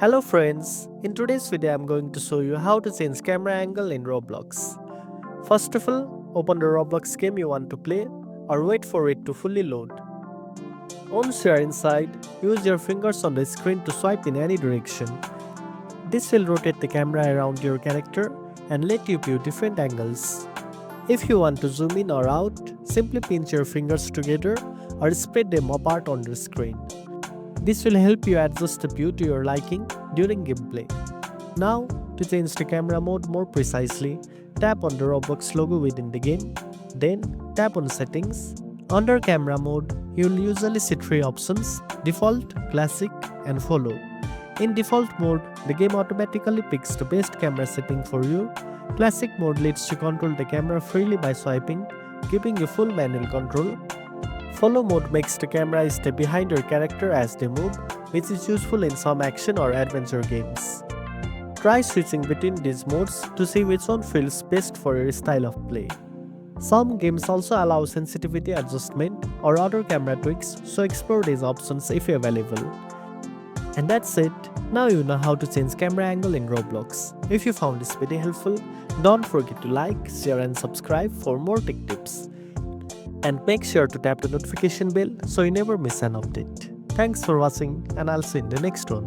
Hello friends, in today's video I'm going to show you how to change camera angle in Roblox. First of all, open the Roblox game you want to play or wait for it to fully load. Once you are inside, use your fingers on the screen to swipe in any direction. This will rotate the camera around your character and let you view different angles. If you want to zoom in or out, simply pinch your fingers together or spread them apart on the screen. This will help you adjust the view to your liking during gameplay. Now, to change the camera mode more precisely, tap on the Roblox logo within the game, then tap on Settings. Under Camera Mode, you will usually see three options: Default, Classic, and Follow. In Default mode, the game automatically picks the best camera setting for you. Classic mode lets you control the camera freely by swiping, giving you full manual control. Follow mode makes the camera stay behind your character as they move, which is useful in some action or adventure games. Try switching between these modes to see which one feels best for your style of play. Some games also allow sensitivity adjustment or other camera tweaks, so explore these options if available. And that's it. Now you know how to change camera angle in Roblox. If you found this video helpful, don't forget to like, share and subscribe for more tech tips. And make sure to tap the notification bell so you never miss an update. Thanks for watching and I'll see you in the next one.